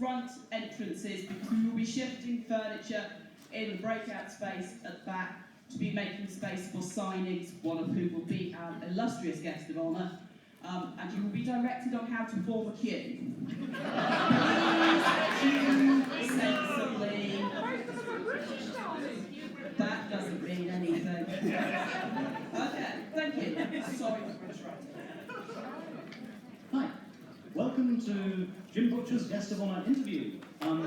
front entrances because we will be shifting furniture in the breakout space at the back to be making space for signings, one of whom will be our illustrious guest of honour. And you will be directed on how to form a queue. Please queue sensibly. That doesn't mean anything. Okay, thank you. Sorry for interrupting. Hi, welcome to Jim Butcher's Guest of Honour interview. I'm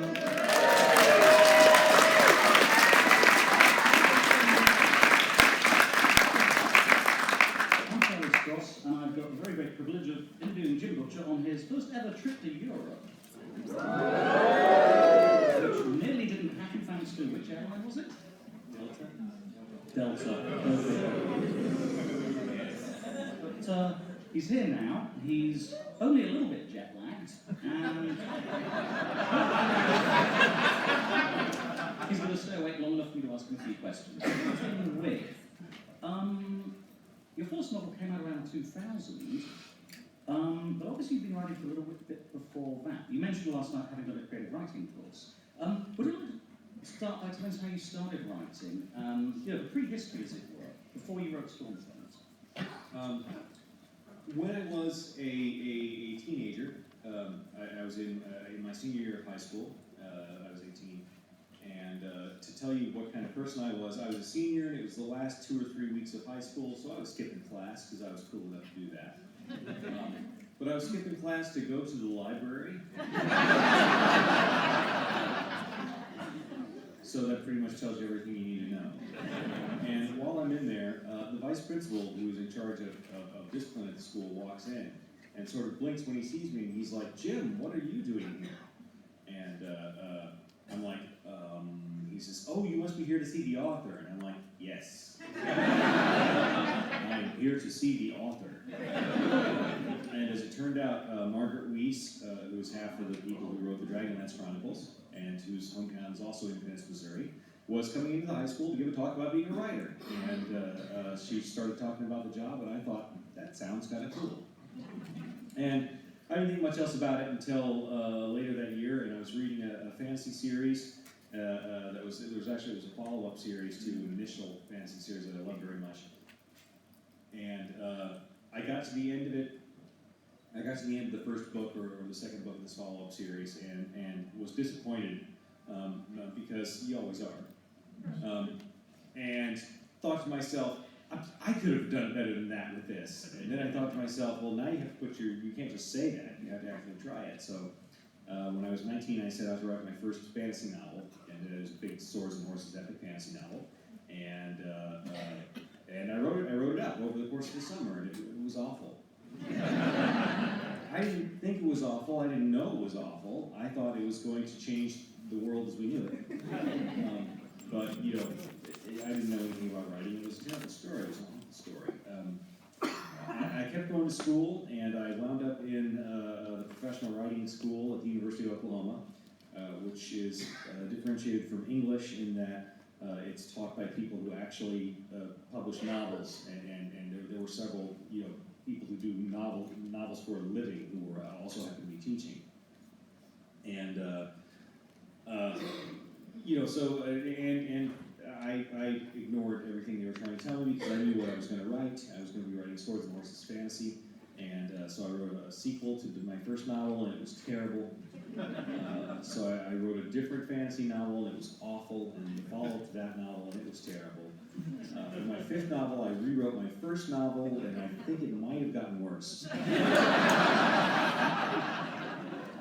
Charles Stross, and I've got the very great privilege of interviewing Jim Butcher on his first ever trip to Europe. Which nearly didn't happen thanks to which airline was it? Delta. But he's here now. He's only a little bit jet lagged, and he's going to stay awake long enough for me to ask him a few questions. To begin with, your first novel came out around 2000, but obviously you've been writing for a little bit before that. You mentioned last night having done a creative writing course. Would you like to start by telling us how you started writing? The prehistory, as it were, before you wrote Stormfront. When I was a teenager, I was in my senior year of high school. I was 18, and to tell you what kind of person I was a senior, and it was the last 2 or 3 weeks of high school, so I was skipping class because I was cool enough to do that. But I was skipping class to go to the library. So that pretty much tells you everything you need to know. And while I'm in there, the vice principal, who is in charge of discipline at the school, walks in and sort of blinks when he sees me, and he's like, "Jim, what are you doing here?" And I'm like, he says, "Oh, you must be here to see the author." And I'm like, "Yes. I'm here to see the author." And as it turned out, Margaret Weiss, who was half of the people who wrote the Dragonlance Chronicles, and whose hometown is also in Venice, Missouri, was coming into the high school to give a talk about being a writer. And she started talking about the job, and I thought, that sounds kind of cool. And I didn't think much else about it until later that year, and I was reading a fantasy series it was a follow-up series to an initial fantasy series that I loved very much. And I got to the end of it. I got to the end of the first book or the second book of this follow-up series, and was disappointed because you always are. And thought to myself, I could have done better than that with this. And then I thought to myself, well, now you have to you can't just say that, you have to actually try it. So when I was 19, I set out to write my first fantasy novel, and it was a big Swords and Horses epic fantasy novel. And I wrote it out over the course of the summer, and it was awful. I didn't think it was awful. I didn't know it was awful. I thought it was going to change the world as we knew it. But, I didn't know anything about writing. It was a terrible story. It was an awful story. I kept going to school, and I wound up in the professional writing school at the University of Oklahoma, which is differentiated from English in that it's taught by people who actually publish novels, and there were several, people who do novels for a living who were also happen to be teaching. And I ignored everything they were trying to tell me because I knew what I was going to write. I was going to be writing Swords and Horses fantasy, and so I wrote a sequel to my first novel, and it was terrible. So I wrote a different fantasy novel, and it was awful, and the follow-up to that novel, and it was terrible. In my fifth novel, I rewrote my first novel, and I think it might have gotten worse.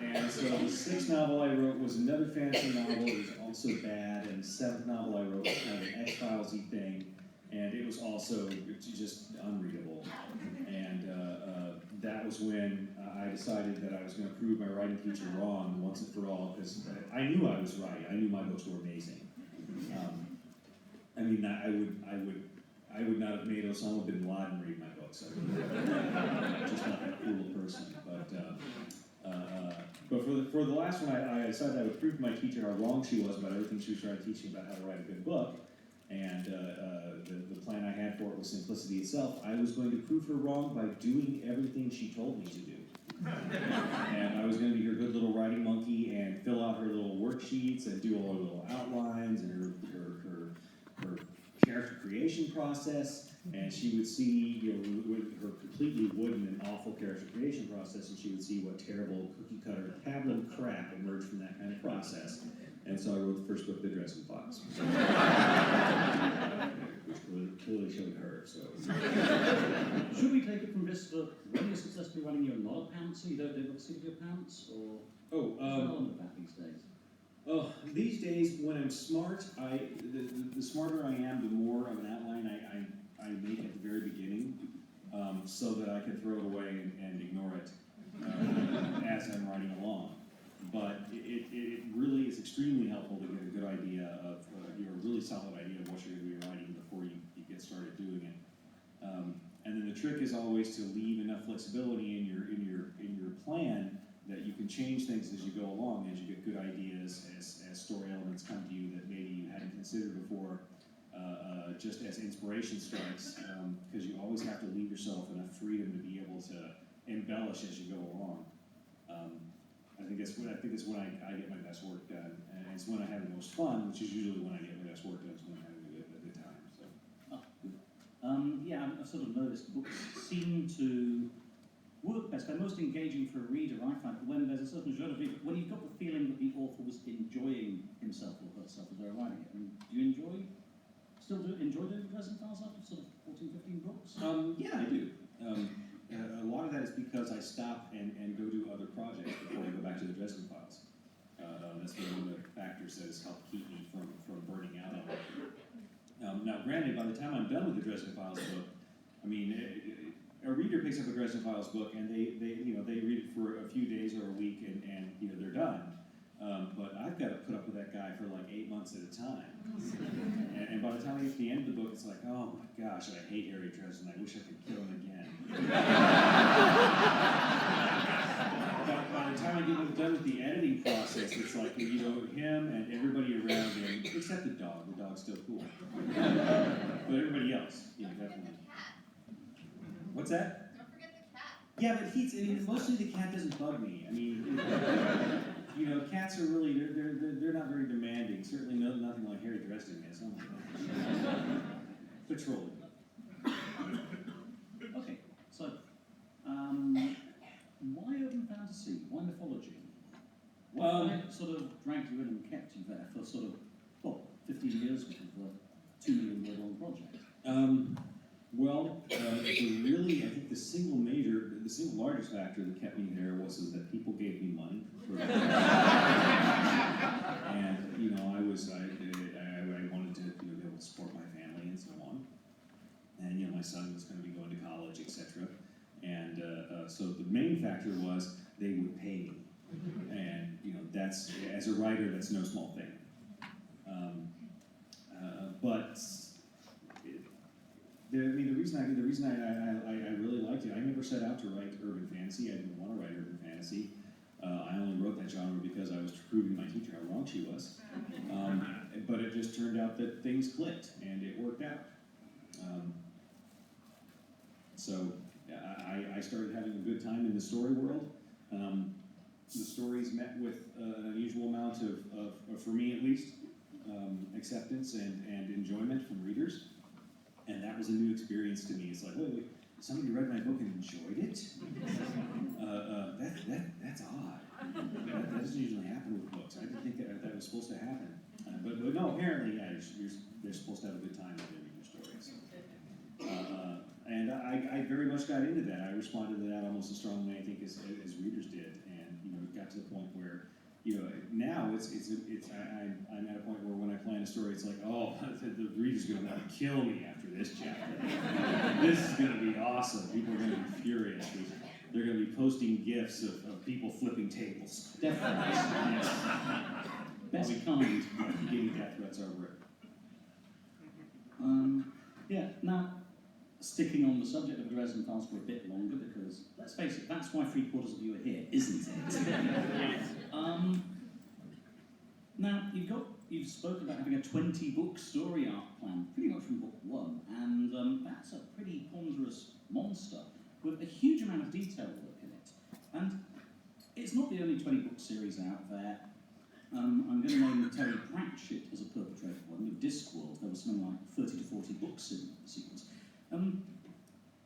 And so the sixth novel I wrote was another fantasy novel. It was also bad. And the seventh novel I wrote was kind of an X-Files-y thing, and it was also just unreadable. And that was when I decided that I was going to prove my writing teacher wrong once and for all, because I knew I was right. I knew my books were amazing. I would not have made Osama bin Laden read my books. I would just not that cool a person. But for the last one, I decided I would prove to my teacher how wrong she was about everything she was trying to teach me about how to write a good book. And the plan I had for it was simplicity itself. I was going to prove her wrong by doing everything she told me to do. And I was going to be her good little writing monkey and fill out her little worksheets and do all her little outlines and her character creation process. And she would see, with her completely wooden and awful character creation process, and she would see what terrible cookie cutter pablum crap emerged from that kind of process. And so I wrote the first book, The Dresden Files, which clearly showed her. So, should we take it from this that when you're successfully running, you're not a pantser? You don't live with your pants, or what's going on with that these days? Oh, these days, when I'm smart, the smarter I am, the more of an outline I make at the very beginning, so that I can throw it away and ignore it as I'm writing along. But it really is extremely helpful to get a good idea of, a really solid idea of what you're going to be writing before you get started doing it. And then the trick is always to leave enough flexibility in your plan that you can change things as you go along, as you get good ideas, as story elements come to you that maybe you hadn't considered before, just as inspiration strikes, because you always have to leave yourself enough freedom to be able to embellish as you go along. I think that's when I get my best work done, and it's when I have the most fun, which is usually when I get my best work done, is when I'm having a good time. So. Oh, good. Yeah, I've sort of noticed books seem to work best. They're most engaging for a reader, I find, when there's a certain genre of reader, when you've got the feeling that the author was enjoying himself or herself as they're writing it. I mean, do you still enjoy doing the Dresden Files after sort of 14, 15 books? Yeah, I do. A lot of that is because I stop and go do other projects before I go back to the Dresden Files. That's one of the factors that has helped keep me from burning out on it. Now, granted, by the time I'm done with the Dresden Files book, I mean, a reader picks up a Dresden Files book and they read it for a few days or a week and they're done. But I've got to put up with that guy for like 8 months at a time. And by the time I get to the end of the book, it's like, oh my gosh, I hate Harry Dresden. I wish I could kill him again. By the time I get done with the editing process, it's like, him and everybody around him, except the dog. The dog's still cool. But everybody else, definitely. What's that? Don't forget the cat. Yeah, but mostly the cat doesn't bug me. I mean, cats are really, they're not very demanding. Certainly nothing like Harry Dresden is. Patrolling. Okay, so, why urban fantasy? Why mythology? What sort of dragged you in and kept you there for sort of, 15 years of a 2 million word long project? I think the single largest factor that kept me there was that people gave me money for it. And I wanted to be able to support my family and so on. And my son was going to be going to college, etc. And so the main factor was they would pay me. And that's, as a writer, that's no small thing. The reason I really liked it, I never set out to write urban fantasy. I didn't want to write urban fantasy. I only wrote that genre because I was proving my teacher how wrong she was. But it just turned out that things clicked, and it worked out. So I started having a good time in the story world. The stories met with an unusual amount of, for me at least, acceptance and enjoyment from readers. And that was a new experience to me. It's like, wait, somebody read my book and enjoyed it? That's odd. That doesn't usually happen with books. I didn't think that was supposed to happen. But no, apparently, they're supposed to have a good time when they read your stories. And I very much got into that. I responded to that almost as strongly, I think, as readers did. And it got to the point where, now I'm at a point where when I plan a story, it's like, oh, the reader's going to want to kill me after this chapter. This is going to be awesome. People are going to be furious. They're going to be posting GIFs of people flipping tables. Definitely. Yes. Best I'll kind. be getting death threats over it. Now, sticking on the subject of the Dresden Files for a bit longer, because, let's face it, that's why 3/4 of you are here, isn't it? Now, you've spoken about having a 20-book story arc plan, pretty much from book 1, and that's a pretty ponderous monster with a huge amount of detail work in it. And not the only 20-book series out there. I'm going to name Terry Pratchett as a perpetrator one. With Discworld, there was something like 30 to 40 books in the sequence.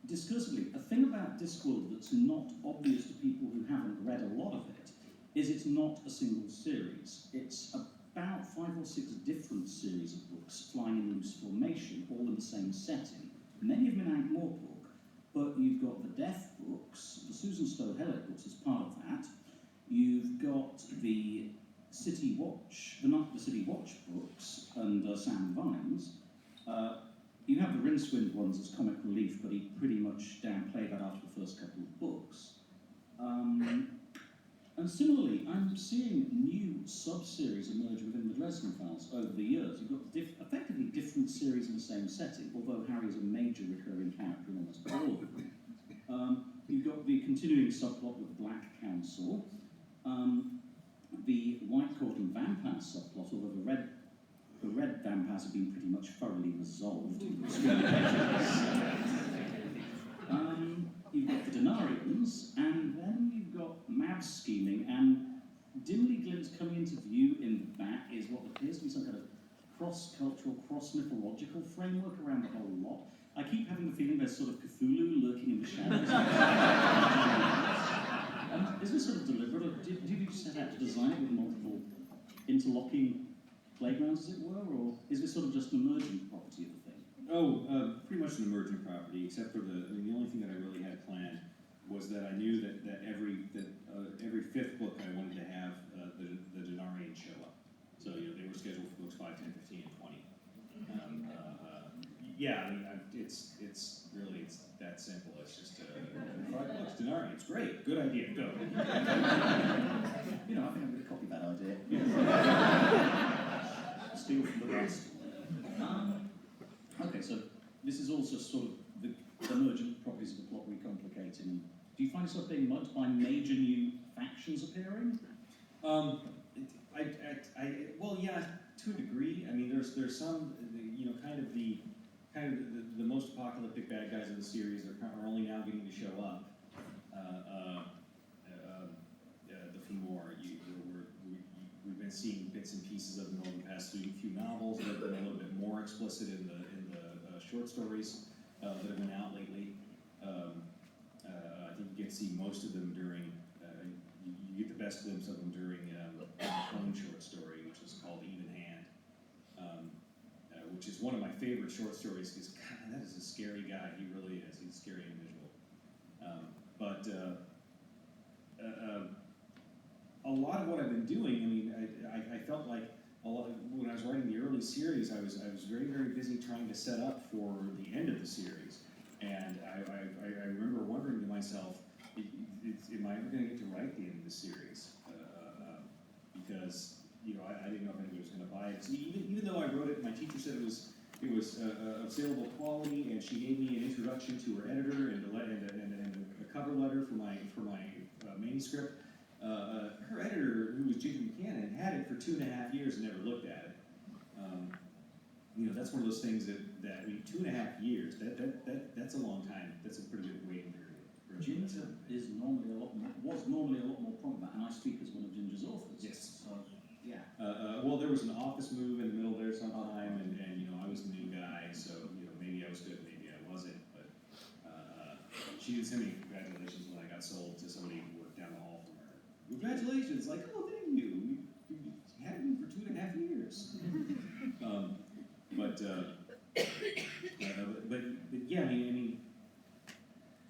Discursively, a thing about Discworld that's not obvious to people who haven't read a lot of it is it's not a single series. It's about 5 or 6 different series of books flying in loose formation, all in the same setting. Many of them in Ankh-Morpork, but you've got the Death books, the Susan Stowe-Hellett books as part of that. You've got the City Watch, the City Watch books, and Sam Vine's. You have the Rincewind ones as comic relief, but he pretty much downplayed that after the first couple of books. And similarly, I'm seeing new sub-series emerge within the Dresden Files over the years. You've got effectively different series in the same setting, although Harry is a major recurring character in almost all of them. You've got the continuing subplot with the Black Council, the White Court and Vampire subplot, although the red vampires have been pretty much thoroughly resolved. You've got the Denarians, and then you've got mad scheming, and dimly glimpsed coming into view in that is what appears to be some kind of cross-cultural, cross-mythological framework around the whole lot. I keep having the feeling there's sort of Cthulhu lurking in the shadows. Is this sort of deliberate, or did you set out to design it with multiple interlocking playgrounds, as it were, or is this sort of just an emergent property of the thing? Oh, pretty much an emergent property, except for the only thing that I really had planned was that I knew that every 5th book I wanted to have the Denarians show up. So they were scheduled for books 5, 10, 15, and 20. Yeah, I mean it's really that simple. It's just 5 books, Denarians, great, good idea, go. I think I'm going to copy that idea. Steal from the rest. Okay, so this is also sort of the emergent properties of the plot recomplicating. Do you find yourself being mugged by major new factions appearing? Well, yeah, to a degree. I mean, there's some, the most apocalyptic bad guys in the series are only now getting to show up. The Fomor, we've been seeing bits and pieces of them over the past few novels that have been a little bit more explicit in the short stories that have been out lately. I think you get to see most of them during, you get the best glimpse of them during the Cone short story, which is called Even Hand, which is one of my favorite short stories because, God, that is a scary guy. He really is. He's a scary individual. A lot of what I've been doing, I mean, I felt like when I was writing the early series, I was very, very busy trying to set up for the end of the series. And I remember wondering to myself, am I ever going to get to write the end of the series? Because I didn't know if anybody was going to buy it. So even though I wrote it, my teacher said it was of saleable quality, and she gave me an introduction to her editor and a cover letter for my manuscript. Her editor, who was Ginger Buchanan, had it for 2.5 years and never looked at it. That's one of those things that I mean, 2.5 years. That's a long time. That's a pretty good waiting period. Ginger was normally a lot more prominent, and I speak as one of Ginger's authors. Yes. So, yeah. Well, there was an office move in the middle there sometime, and I was the new guy, so maybe I was good, maybe I wasn't. But she did send me congratulations when I got sold to somebody who worked down the hall from her. Congratulations! Like, oh, thank you. You had me for 2.5 years. But yeah, I mean,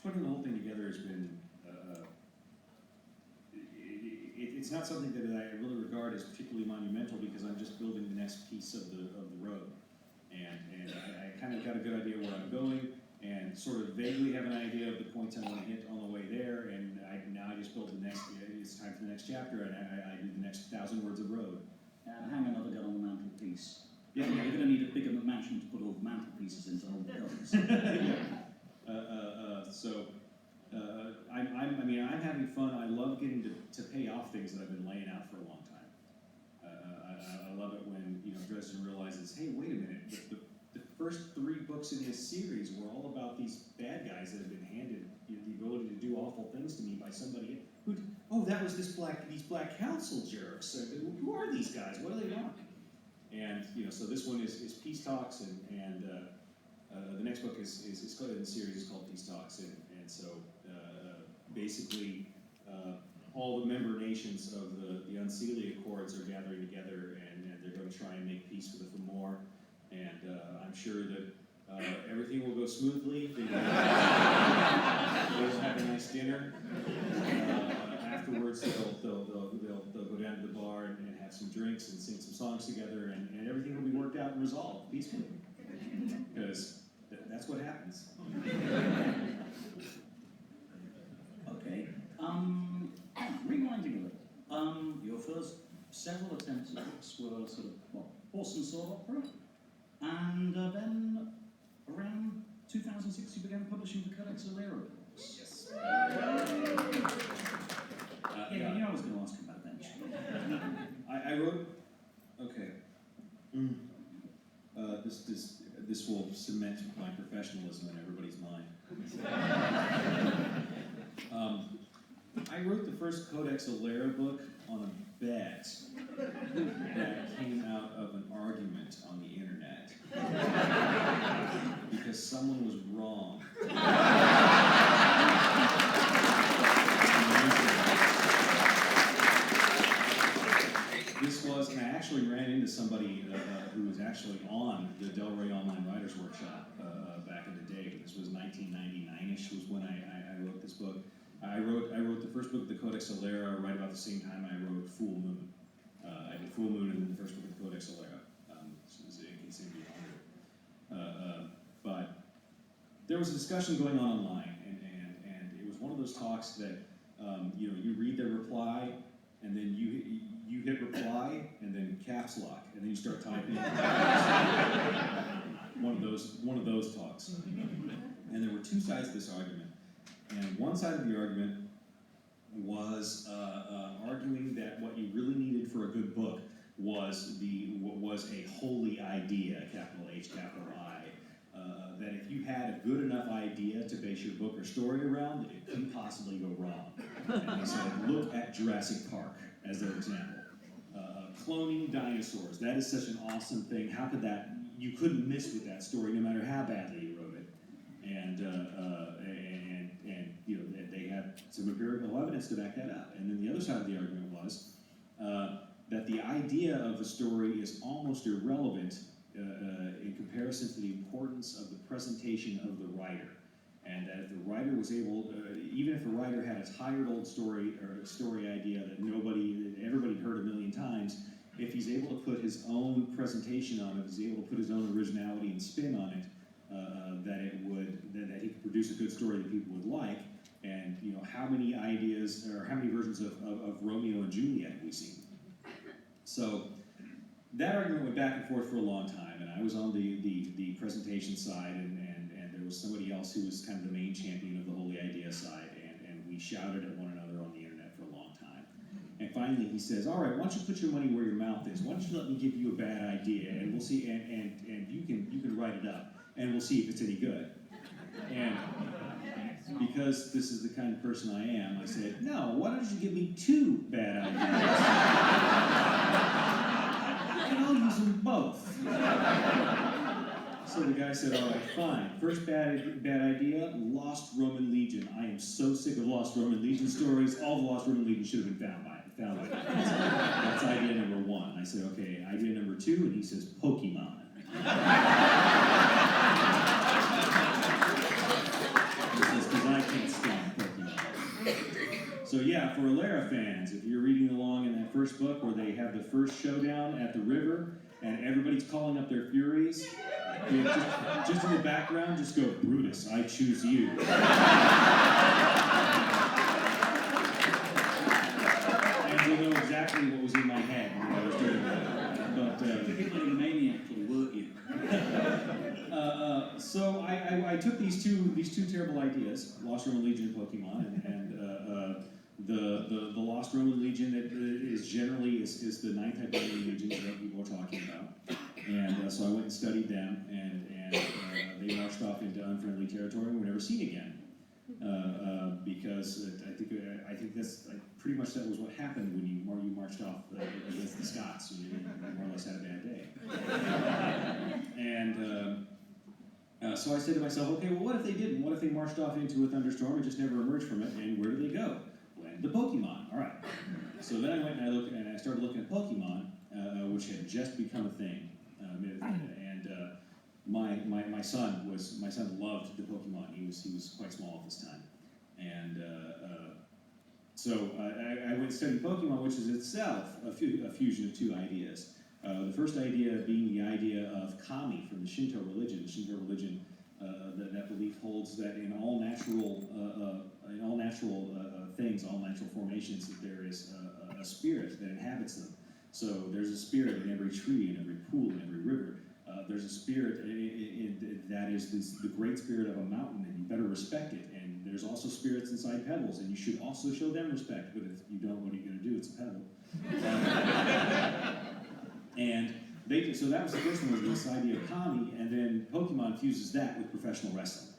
putting the whole thing together has been. It's not something that I really regard as particularly monumental because I'm just building the next piece of the road, and I kind of got a good idea where I'm going, and sort of vaguely have an idea of the points I want to hit on the way there, and now I just build the next. It's time for the next chapter, and I do the next 1,000 words of road. And hang another gun on the mantelpiece. Yeah, you're going to need a bigger mansion to put all the mantelpieces into hold the guns. I'm having fun. I love getting to pay off things that I've been laying out for a long time. I love it when Dresden realizes, hey, wait a minute, the first 3 books in this series were all about these bad guys that have been handed the ability to do awful things to me by somebody who. Oh oh, that was these black council jerks. Who are these guys? What do they want? And so this one is Peace Talks, and the next book is called, in the series is called Peace Talks, and so basically all the member nations of the Unseelie Accords are gathering together, and they're going to try and make peace with the Fomor, and I'm sure that everything will go smoothly. They'll have a nice dinner. Afterwards, they'll go down to the bar and have some drinks and sing some songs together, and everything will be worked out and resolved peacefully. Because that's what happens. Okay. Rewinding a little. Your first several attempts at books were sort of horse and sword opera, and then around 2006 you began publishing the Codex Alera books. Yes. Yeah, you know I was going to ask you about that. I wrote. Okay. This will cement my professionalism in everybody's mind. I wrote the first Codex Alera book on a bet that came out of an argument on the internet because someone was wrong. This was, and I actually ran into somebody who was actually on the Del Rey Online Writers Workshop back in the day. This was 1999-ish was when I wrote this book. I wrote the first book of the Codex Alera right about the same time I wrote Full Moon. I did Full Moon and then the first book of the Codex Alera. In case anybody wondered. But there was a discussion going on online, and it was one of those talks that you read the reply, and then you hit reply, and then caps lock, and then you start typing. one of those talks. And there were two sides to this argument. And one side of the argument was arguing that what you really needed for a good book was a holy idea, capital H, capital I. That if you had a good enough idea to base your book or story around, it couldn't possibly go wrong. And they said, look at Jurassic Park as their example. Cloning dinosaurs, that is such an awesome thing. How could that, you couldn't miss with that story no matter how badly you wrote it. And they had some empirical evidence to back that up. And then the other side of the argument was that the idea of the story is almost irrelevant in comparison to the importance of the presentation of the writer. And that if the writer was able, even if a writer had a tired old story or a story idea that everybody heard a million times, if he's able to put his own presentation on it, if he's able to put his own originality and spin on it, that he could produce a good story that people would like. And how many ideas or how many versions of Romeo and Juliet have we seen? So that argument went back and forth for a long time, and I was on the presentation side, and there was somebody else who was kind of the main champion of the holy idea side, and we shouted at one another on the internet for a long time. And finally he says, all right, why don't you put your money where your mouth is? Why don't you let me give you a bad idea, and we'll see, and you can write it up, and we'll see if it's any good. And because this is the kind of person I am, I said, no, why don't you give me two bad ideas? And I'll use them both. So the guy said, all right, fine. First bad idea, Lost Roman Legion. I am so sick of Lost Roman Legion stories. All the Lost Roman Legion should have been found by it. That's idea number one. I said, okay, idea number two, and he says, Pokemon. Because I can't stand Pokemon. So yeah, for Alera fans, if you're reading along in that first book where they have the first showdown at the river and everybody's calling up their Furies, just in the background, just go, Brutus, I choose you. And you'll know exactly what was in my head when I was doing that. But particularly maniacally, weren't you? So I took these two terrible ideas, Lost Roman Legion and Pokemon, and the Lost Roman Legion that is generally is the 9th Hyperion Legion that people are talking about. And so I went and studied them, and they marched off into unfriendly territory and were never seen again. Because I think pretty much that was what happened when you marched off against the Scots. You more or less had a bad day. So I said to myself, okay, well, what if they didn't? What if they marched off into a thunderstorm and just never emerged from it? And where do they go? Went to Pokemon. All right. So then I went and I started looking at Pokemon, which had just become a thing. My son loved the Pokemon. He was quite small at this time, and so I went to study Pokemon, which is itself a fusion of two ideas. The first idea being the idea of kami from the Shinto religion. The Shinto religion that belief holds that in all natural things, all natural formations, that there is a spirit that inhabits them. So there's a spirit in every tree, in every pool, in every river. There's a spirit that is the great spirit of a mountain, and you better respect it. And there's also spirits inside pebbles, and you should also show them respect. But if you don't, what are you going to do? It's a pebble. So that was the first one, was this idea of kami, and then Pokemon fuses that with professional wrestling.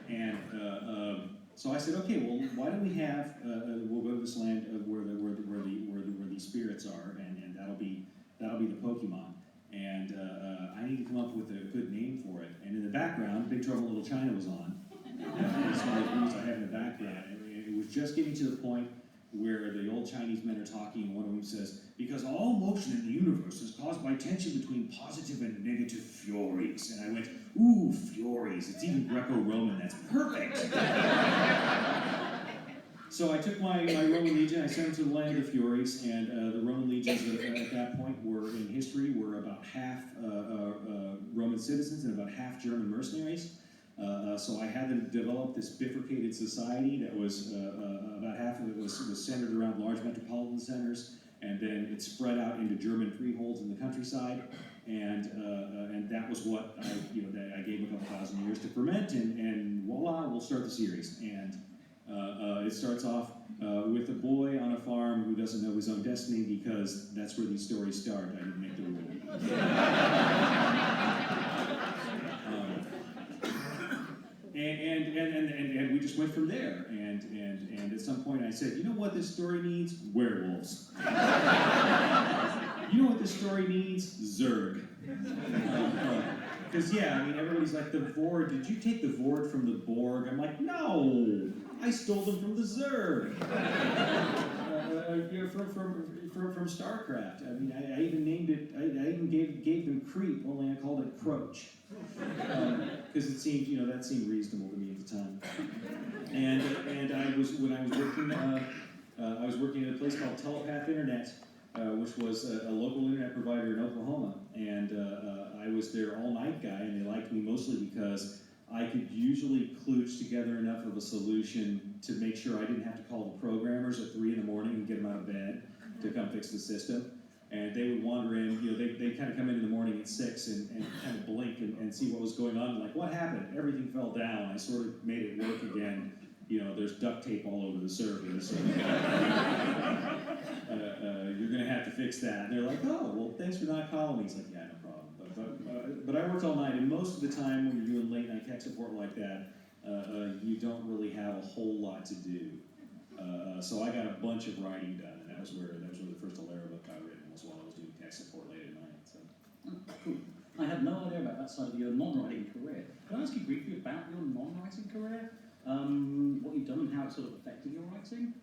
And so I said, okay, well, why don't we have? We'll go to this land where these spirits are, and that'll be the Pokemon. And I need to come up with a good name for it. And in the background, Big Trouble in Little China was on. That's one of the things I have in the background. It was just getting to the point where the old Chinese men are talking, and one of them says, because all motion in the universe is caused by tension between positive and negative furies. And I went, ooh, furies. It's even Greco-Roman. That's perfect. So I took my Roman legion, I sent them to the land of the Furies, and the Roman legions at that point in history were about half Roman citizens and about half German mercenaries. So I had them develop this bifurcated society that was about half of it was centered around large metropolitan centers, and then it spread out into German freeholds in the countryside, and that was what I gave them a couple thousand years to ferment, and voila, we'll start the series. And it starts off with a boy on a farm who doesn't know his own destiny, because that's where these stories start. I didn't make the rule. And we just went from there. And at some point I said, you know what this story needs? Werewolves. You know what this story needs? Zerg. Because everybody's like, the Vord, did you take the Vord from the Borg? I'm like, no, I stole them from the Zerg. From StarCraft. I even named it, I even gave them Creep, only I called it Croach. Because it seemed, that seemed reasonable to me at the time. And I was working at a place called Telepath Internet, which was a local internet provider in Oklahoma, and I was their all-night guy, and they liked me mostly because I could usually kludge together enough of a solution to make sure I didn't have to call the programmers at 3 in the morning and get them out of bed to come fix the system. And they would wander in, they kind of come in the morning at 6 and kind of blink and see what was going on. Like, what happened? Everything fell down. I sort of made it work again. There's duct tape all over the server, so you're going to have to fix that. And they're like, oh, well, thanks for not calling me. He's like, yeah, no problem. But I worked all night, and most of the time when you're doing late night tech support like that, you don't really have a whole lot to do. So I got a bunch of writing done, and that was where the first Alera book got written, was while I was doing tech support late at night. So. Oh, cool. I had no idea about that side of your non-writing career. Can I ask you briefly about your non-writing career? What you've done and how it sort of affected your writing?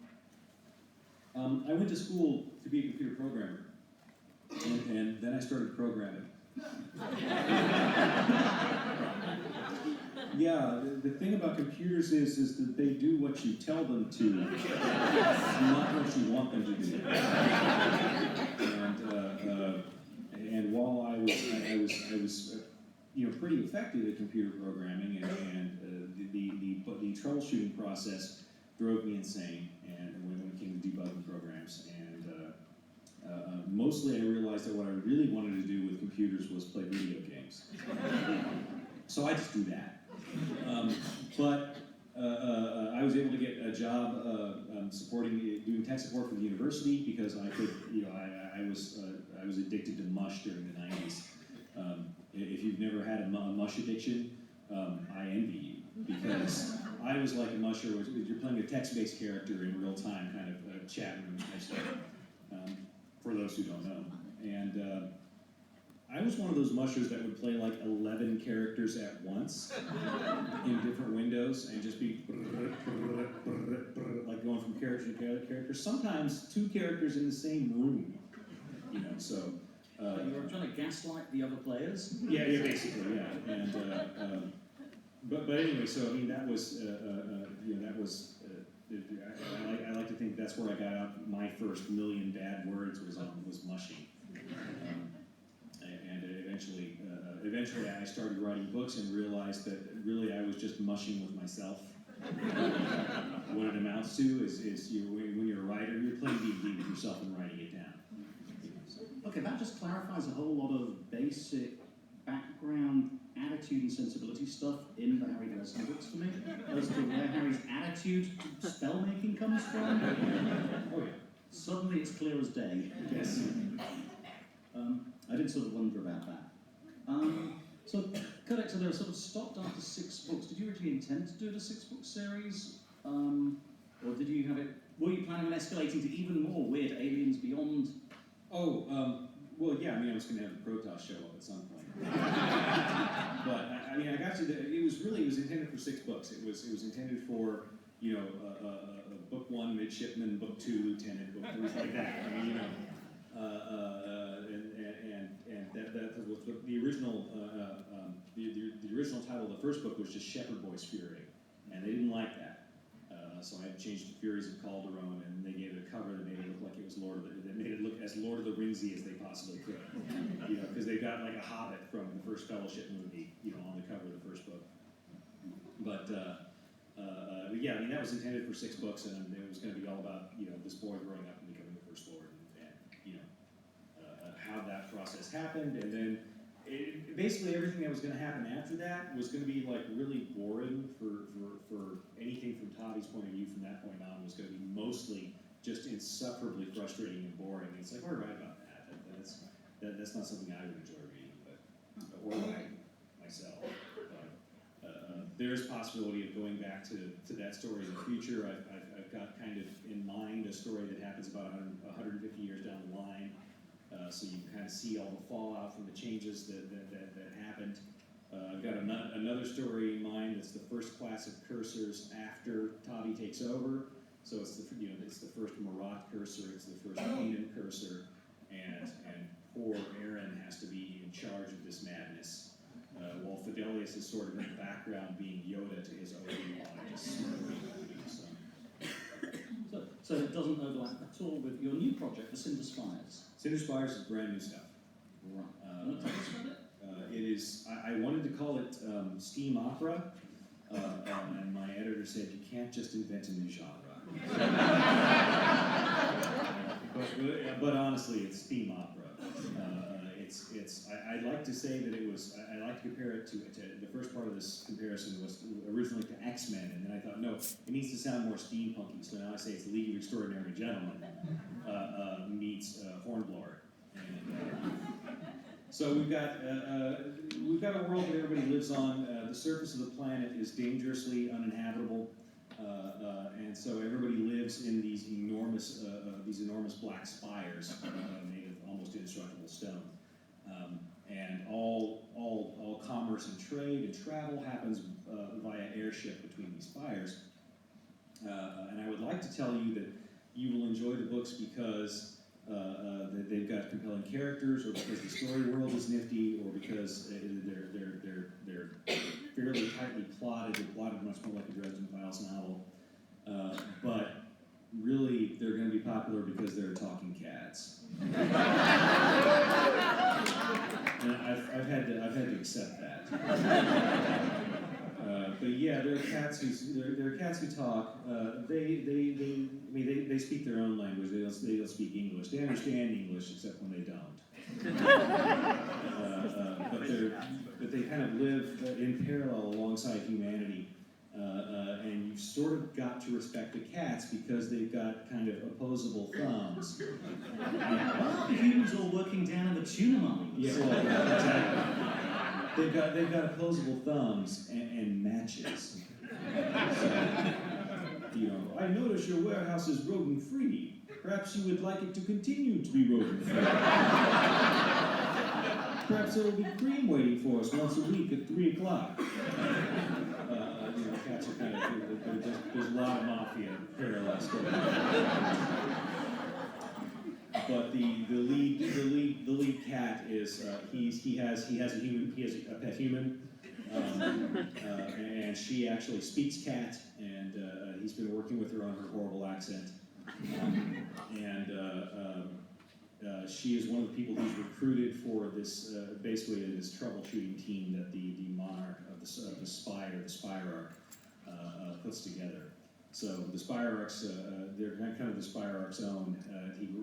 I went to school to be a computer programmer, and then I started programming. Yeah, the thing about computers is that they do what you tell them to, not what you want them to do. And while I was pretty effective at computer programming, and the troubleshooting process drove me insane. And when it came to debugging programs, and mostly I realized that what I really wanted to do with computers was play video games. So I just do that. But I was able to get a job doing tech support for the university, because I could, I was addicted to mush during the 90s. If you've never had a mush addiction, I envy you. because I was like a musher, where you're playing a text-based character in real time, kind of chat room type stuff, for those who don't know. And I was one of those mushers that would play like 11 characters at once in different windows and just be like going from character to character. Sometimes 2 characters in the same room, you know. So you were trying to gaslight the other players. yeah, basically, yeah. And but anyway, so I mean that was you know, that was. I like to think that's where I got out my first million bad words was mushing. And eventually I started writing books and realized that really I was just mushing with myself. What it amounts to is when you're a writer, you're playing D&D with yourself and writing it down. Okay, that just clarifies a whole lot of basic background, attitude and sensibility stuff in the Harry Leslie books for me, as to where Harry's attitude to spell-making comes from. Oh yeah. Suddenly it's clear as day. Yes. I did sort of wonder about that. So, Codex, they were sort of stopped after 6 books. Did you originally intend to do the 6-book series? Or did you have it, were you planning on escalating to even more weird aliens beyond? Oh, well, yeah, I mean, I was going to have the Protoss show up at some point. But, I mean, I got to it was intended for 6 books. It was intended for, you know, book 1, midshipman, book 2, lieutenant, book 3, like that. I mean, you know, and that was the original, the original title of the first book was just Shepherd Boy's Fury, and they didn't like that. So I had to change the Furies of Calderon, and they gave it a cover that made it look like it was that made it look as Lord of the Ringsy as they possibly could. You know, because they've got like a Hobbit from the first Fellowship movie, you know, on the cover of the first book. But yeah, I mean that was intended for 6 books, and it was going to be all about, you know, this boy growing up and becoming the First Lord, and you know how that process happened, and then basically everything that was going to happen after that was going to be like really boring for anything from Tavi's point of view. From that point on, was going to be mostly just insufferably frustrating and boring. And it's like, we're right about that. That's not something I would enjoy reading, or writing myself. There's possibility of going back to that story in the future. I've got kind of in mind a story that happens about 150 years down the line. So you can kind of see all the fallout from the changes that happened. I've got another story in mind that's the first class of cursors after Tavi takes over. So it's the first Marat cursor, it's the first Canaan cursor, and poor Aaron has to be in charge of this madness, while Fidelius is sort of in the background being Yoda to his Obi-Wan. So it doesn't overlap at all with your new project, The Cinder Spires. Cinder Spires is brand new stuff. Right. Want to tell us about it? It is. I wanted to call it steam opera, and my editor said you can't just invent a new genre. but honestly, it's steam opera. I'd like to say that it was. I like to compare it to the first part of this comparison was originally to X-Men, and then I thought no, it needs to sound more steampunky. So now I say it's League of Extraordinary Gentlemen meets Hornblower. So we've got a world that everybody lives on. The surface of the planet is dangerously uninhabitable, and so everybody lives in these enormous black spires made of almost indestructible stone. And all commerce and trade and travel happens via airship between these spires. And I would like to tell you that you will enjoy the books because they've got compelling characters, or because the story world is nifty, or because they're fairly tightly plotted. They're plotted much more like a Dresden Files novel. But really, they're going to be popular because they're talking cats. And I've had to accept that. But yeah, there are cats who talk. They speak their own language. They don't speak English. They understand English, except when they don't. But they kind of live in parallel alongside humanity. And you've sort of got to respect the cats because they've got kind of opposable thumbs. The humans all working down in the tuna mines. Yeah, well, exactly. they've got opposable thumbs and matches. So, you know, I notice your warehouse is rodent-free. Perhaps you would like it to continue to be rodent-free. Perhaps there will be cream waiting for us once a week at 3 o'clock. You know, cats are kind of, there's a lot of mafia parallels going on. But the lead cat is he has a pet human, and she actually speaks cat, and he's been working with her on her horrible accent, she is one of the people he's recruited for this basically this troubleshooting team that the monarch of the Spire Arc puts together. So the Spire-Arcs, they're kind of the Spire-Arc's own.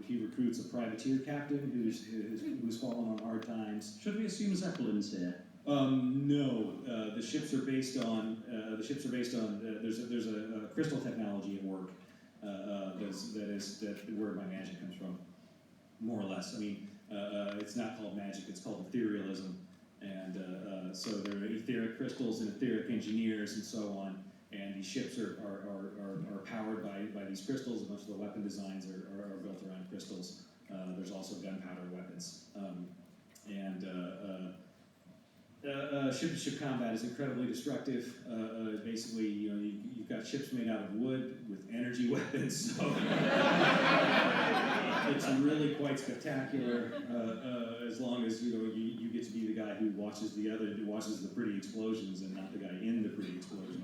He recruits a privateer captain who's fallen on hard times. Should we assume Zeppelin's here? No, the ships are based on there's a crystal technology at work that where my magic comes from, more or less. I mean, it's not called magic; it's called etherealism, and so there are etheric crystals and etheric engineers and so on. And these ships are powered by these crystals. A bunch of the weapon designs are built around crystals. There's also gunpowder weapons. Ship-to-ship combat is incredibly destructive. Basically, you know, you've got ships made out of wood with energy weapons, so it's really quite spectacular. As long as you get to be the guy who watches the pretty explosions and not the guy in the pretty explosion.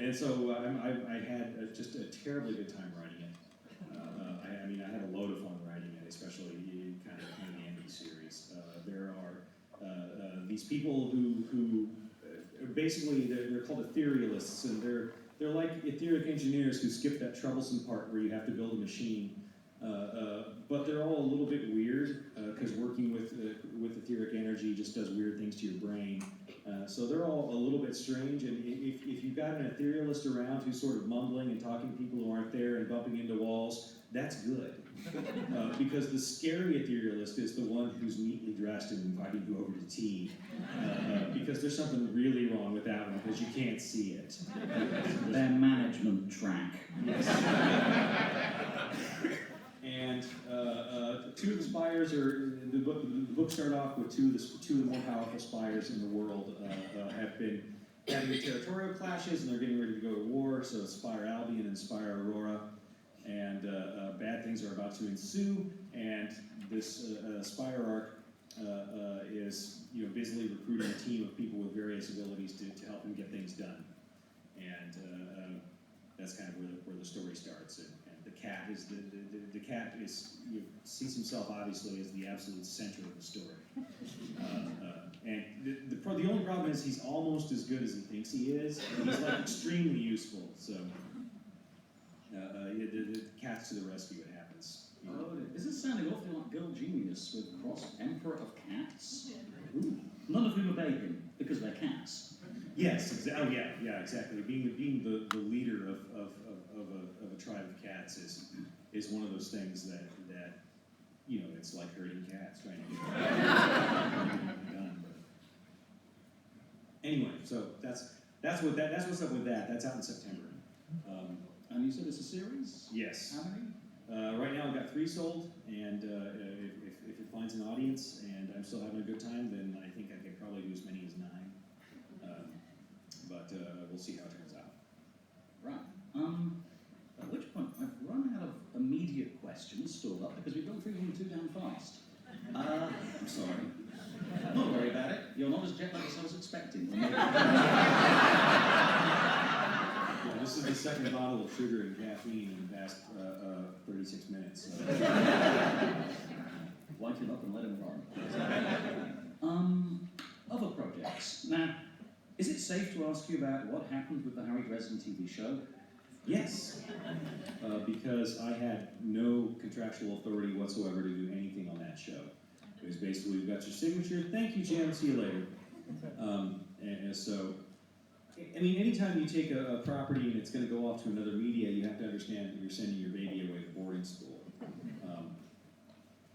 And so I had just a terribly good time writing it. I mean, I had a load of fun writing it, especially kind of the end of the series. There are these people who basically they're called etherealists, and they're like etheric engineers who skip that troublesome part where you have to build a machine. But they're all a little bit weird because working with etheric energy just does weird things to your brain. So they're all a little bit strange, and if you've got an etherealist around who's sort of mumbling and talking to people who aren't there and bumping into walls, that's good. Because the scary etherealist is the one who's neatly dressed and inviting you over to tea. Because there's something really wrong with that one because you can't see it. Their management track. And two of the spires are, the book started off with two of the more powerful spires in the world have been having territorial clashes, and they're getting ready to go to war. So Spire Albion and Spire Aurora, and bad things are about to ensue. And this Spire Arc is busily recruiting a team of people with various abilities to help him get things done. And that's kind of where the story starts. And the cat is the cat is sees himself obviously as the absolute center of the story. And the only problem is he's almost as good as he thinks he is, and he's like extremely useful. So the cat's to the rescue. It happens. Oh, this is sounding awfully like Girl Genius with Cross Emperor of Cats. Ooh. None of whom obey him because they're cats. Yes, yeah, exactly. Being the leader of a tribe of cats is one of those things that it's like herding cats trying to get it done. But anyway, so that's what's up with that. That's out in September. And you said it's a series? Yes. How many? Right now I've got 3 sold, and if it finds an audience and I'm still having a good time, then I think I could probably do as many as 9. But we'll see how it turns out. Right. At which point I've run out of immediate questions stored up because we've gone through them too damn fast. I'm sorry. Don't worry about it. You're not as jet lagged as I was expecting. This is the second bottle of sugar and caffeine in the past 36 minutes. So. Light him up and let him run. Other projects. Now, is it safe to ask you about what happened with the Harry Dresden TV show? Yes, because I had no contractual authority whatsoever to do anything on that show. It was basically, we've got your signature, thank you, Jim, see you later. And so, I mean, anytime you take a property and it's going to go off to another media, you have to understand that you're sending your baby away to boarding school.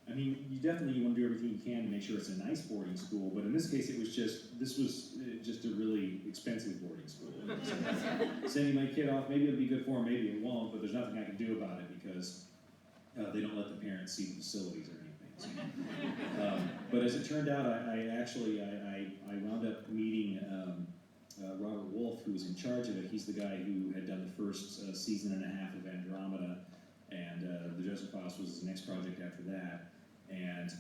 I mean, you definitely want to do everything you can to make sure it's a nice boarding school, but in this case, this was just a really expensive boarding school. Sending my kid off, maybe it'll be good for him, maybe it won't, but there's nothing I can do about it because they don't let the parents see the facilities or anything. So. But as it turned out, I wound up meeting Robert Wolf, who was in charge of it. He's the guy who had done the first season and a half of Andromeda, and the Joseph Files was his next project after that. And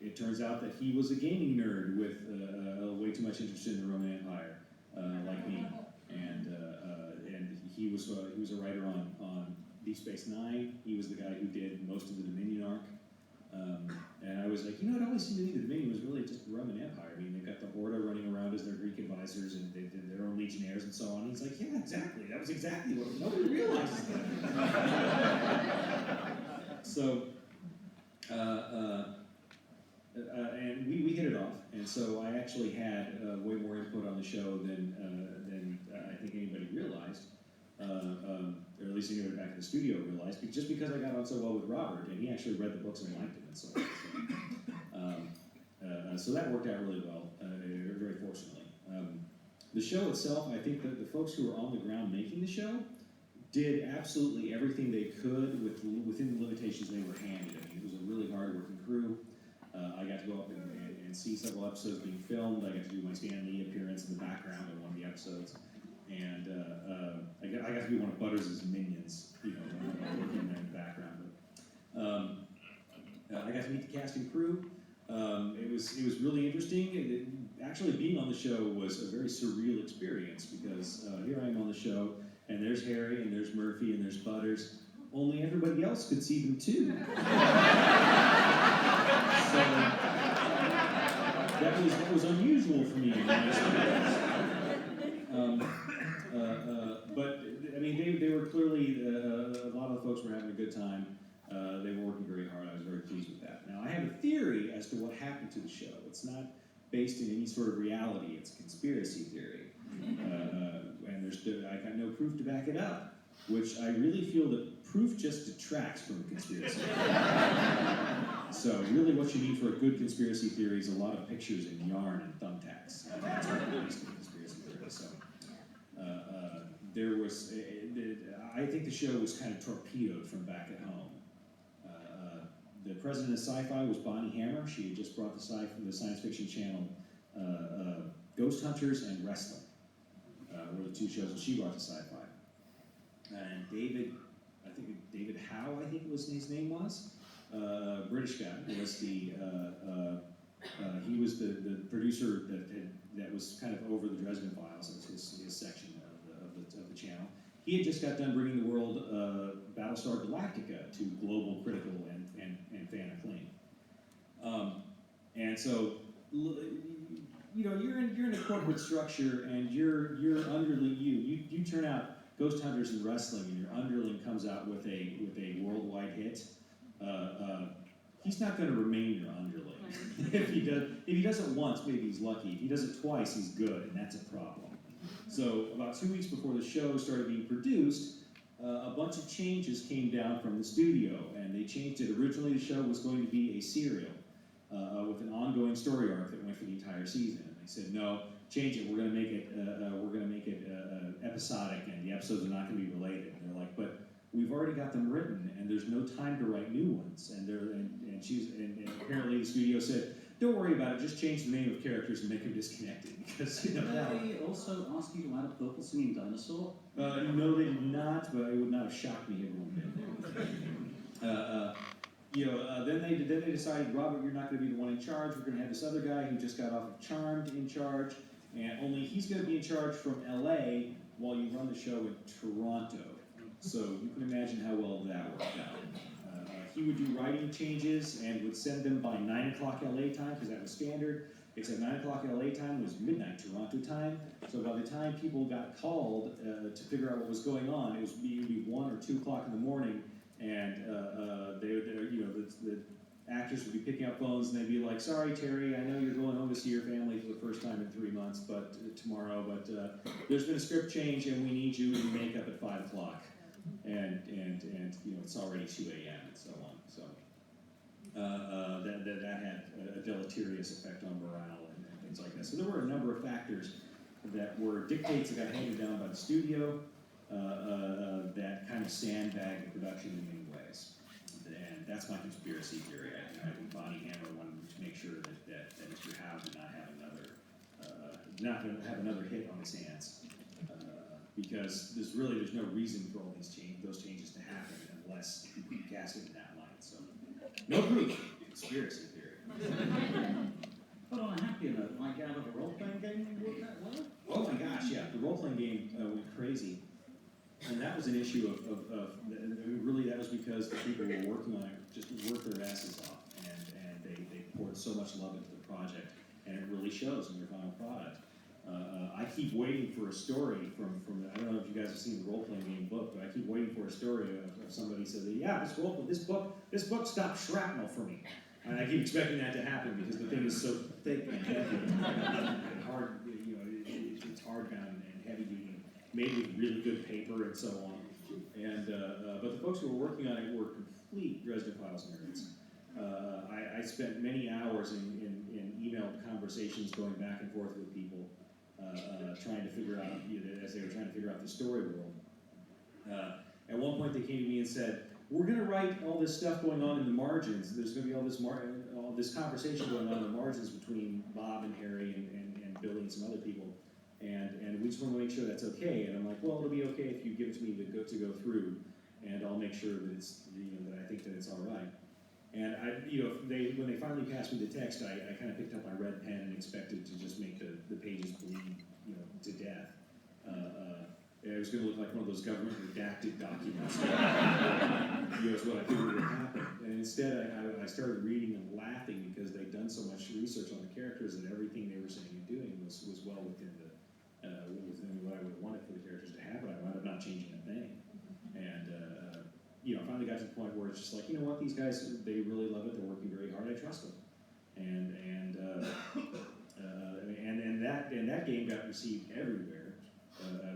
it turns out that he was a gaming nerd with way too much interest in the Roman Empire, like me. And he was a writer on Deep Space Nine. He was the guy who did most of the Dominion arc. And I was like, it always seemed to me the Dominion was really just the Roman Empire. I mean, they've got the Horda running around as their Greek advisors, and they did their own legionnaires and so on. And he's like, yeah, exactly. That was exactly what nobody realizes that. So. And we hit it off, and so I actually had way more input on the show than I think anybody realized, or at least anybody back in the studio realized, just because I got on so well with Robert, and he actually read the books and liked them and so on. So that worked out really well, very fortunately. The show itself, I think that the folks who were on the ground making the show did absolutely everything they could within the limitations they were handed. I mean, it was a really hard-working crew. I got to go up and see several episodes being filmed. I got to do my Stan Lee appearance in the background of one of the episodes. And I got to be one of Butters' minions, working there in the background. But, I got to meet the cast and crew. It was really interesting. Actually, being on the show was a very surreal experience because here I am on the show, and there's Harry, and there's Murphy, and there's Butters. Only everybody else could see them too. So that was unusual for me, to be honest. But I mean, they were clearly a lot of the folks were having a good time. They were working very hard. I was very pleased with that. Now I have a theory as to what happened to the show. It's not based in any sort of reality. It's a conspiracy theory, and I got no proof to back it up. Which I really feel that proof just detracts from a conspiracy. So really what you need for a good conspiracy theory is a lot of pictures and yarn and thumbtacks. That's what it is to a conspiracy theory. So I think the show was kind of torpedoed from back at home. The president of Sci-Fi was Bonnie Hammer. She had just brought the science fiction channel Ghost Hunters and Wrestling were the two shows that she brought to Sci-Fi. And David Howe, I think was his name was, British guy, was he was the producer that was kind of over the Dresden Files. It was his section of the channel. He had just got done bringing the world Battlestar Galactica to global critical and fan acclaim. And so, you're in a corporate structure, and your underling you turn out Ghost Hunters and Wrestling, and your underling comes out with a worldwide hit. He's not going to remain your underling. If he does it once, maybe he's lucky. If he does it twice, he's good, and that's a problem. So about 2 weeks before the show started being produced, a bunch of changes came down from the studio, and they changed it. Originally, the show was going to be a serial with an ongoing story arc that went for the entire season. And they said, no, change it. We're going to make it episodic, and the episodes are not going to be related. And they're like, but we've already got them written, and there's no time to write new ones. And apparently the studio said, don't worry about it. Just change the name of characters and make them disconnected, because Did they also ask you to add a purple singing dinosaur? No, they did not. But it would not have shocked me if it would. Then they decided, Robert, you're not going to be the one in charge. We're going to have this other guy who just got off of Charmed in charge, and only he's going to be in charge from LA while you run the show in Toronto. So you can imagine how well that worked out. He would do writing changes and would send them by 9 o'clock LA time, because that was standard. Except 9 o'clock LA time was midnight Toronto time. So by the time people got called to figure out what was going on, it would be 1 or 2 o'clock in the morning, and the actors would be picking up phones, and they'd be like, "Sorry, Terry, I know you're going home to see your family for the first time in 3 months, but tomorrow. But there's been a script change, and we need you in makeup at 5 o'clock, and it's already 2 a.m. and so on." So that had a deleterious effect on morale and things like that. So there were a number of factors that were dictates that got handed down by the studio that kind of sandbagged the production in many ways. And that's my conspiracy theory. I think Bonnie Hammer wanted to make sure that Mr. Howe did not have another hit on his hands. Because there's no reason for all those changes to happen unless you cast it in that light. So, no proof. Conspiracy theory. But on a happier note, I gather the role-playing game worked that well? Oh my gosh, yeah. The role-playing game went crazy. And that was an issue really that was because the people who were working on it just worked their asses off. And they poured so much love into the project. And it really shows in their final product. I keep waiting for a story from I don't know if you guys have seen the role-playing game book, but I keep waiting for a story of somebody said, yeah, this book stopped shrapnel for me. And I keep expecting that to happen because the thing is so thick and heavy and hard, it's hardbound and heavy duty, made with really good paper and so on. And but the folks who were working on it were complete Dresden Files nerds. I spent many hours in email conversations going back and forth with people, trying to figure out, as they were trying to figure out the story world. At one point they came to me and said, we're going to write all this stuff going on in the margins. There's going to be all this conversation going on in the margins between Bob and Harry and Billy and some other people. And we just want to make sure that's okay. And I'm like, well, it'll be okay if you give it to me to go through, and I'll make sure that it's, that I think that it's all right. And when they finally passed me the text, I kind of picked up my red pen and expected to just make the pages bleed, to death. It was going to look like one of those government redacted documents. Is what I figured would happen. And instead, I started reading and laughing because they'd done so much research on the characters and everything they were saying and doing was well within what I would have wanted for the characters to happen. I wound up not changing a thing. And I finally got to the point where it's just like, you know what, these guys, they really love it. They're working very hard. I trust them. And that game got received everywhere.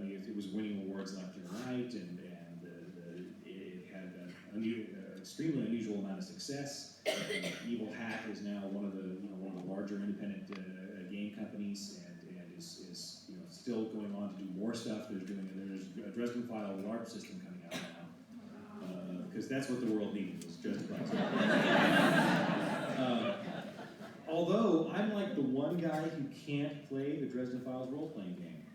It was winning awards left and right, and it had an extremely unusual amount of success. Evil Hat is now one of the larger independent game companies, and is still going on to do more stuff. There's a Dresden File LARP system coming out now, because that's what the world needed, was Dresden Files. Although I'm like the one guy who can't play the Dresden Files role-playing game.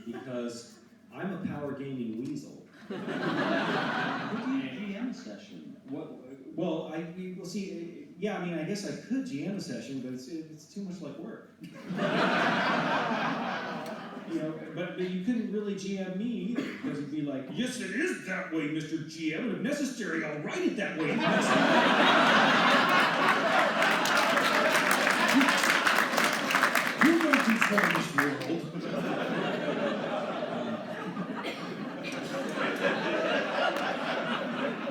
Because I'm a power gaming weasel. GM session. I guess I could GM a session, but it's too much like work. But you couldn't really GM me either, because it'd be like, yes, it is that way, Mr. GM, and if necessary, I'll write it that way. You don't control this world.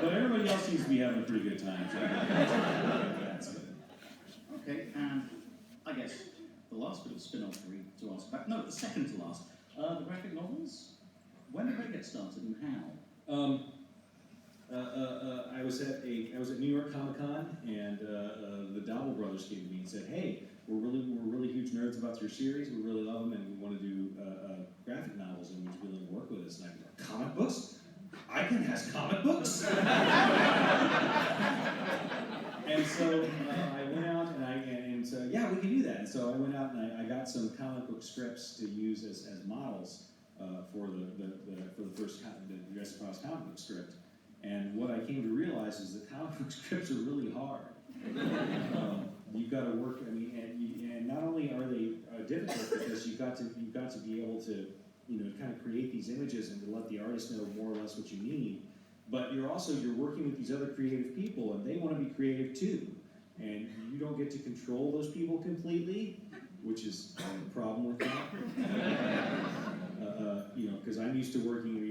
But everybody else seems to be having a pretty good time. So that's good. Okay, and I guess the last bit of spin-off to ask about, no, the second to last, the graphic novels. When did they get started and how? I was at New York Comic Con, and the Dowell brothers came to me and said, "Hey, we're really huge nerds about your series. We really love them, and we want to do graphic novels, and would you be willing to work with us?" And I go, "Comic books? Icon has comic books?" And so I went out and so yeah, we can do that. And so I went out and I got some comic book scripts to use as models for the first the US Cross comic book script. And what I came to realize is that comic book scripts are really hard. You've got to work. And not only are they difficult because you've got to be able to kind of create these images and to let the artist know more or less what you need. But you're working with these other creative people, and they want to be creative too. And you don't get to control those people completely, which is the problem with that. Because I'm used to working.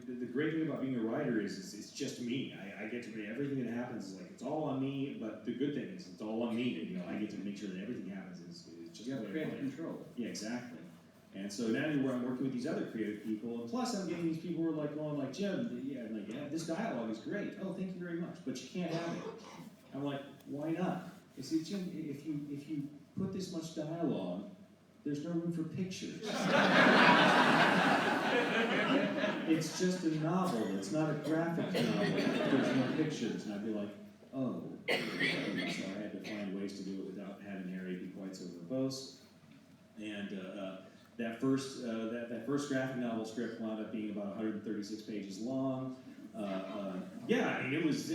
The great thing about being a writer is it's just me. I get to make everything that happens is like it's all on me. But the good thing is it's all on me. I get to make sure that everything happens is just you have creative control. Yeah, exactly. And so now I'm working with these other creative people, and plus I'm getting these people who are like going like, "Jim, yeah, this dialogue is great. Oh, thank you very much, but you can't have it." I'm like, why not? He said, Jim, if you put this much dialogue, there's no room for pictures. It's just a novel. It's not a graphic novel. There's no pictures. And I'd be like, oh. So I had to find ways to do it without having Harry be quite so verbose. And that first graphic novel script wound up being about 136 pages long. Yeah, I mean, it was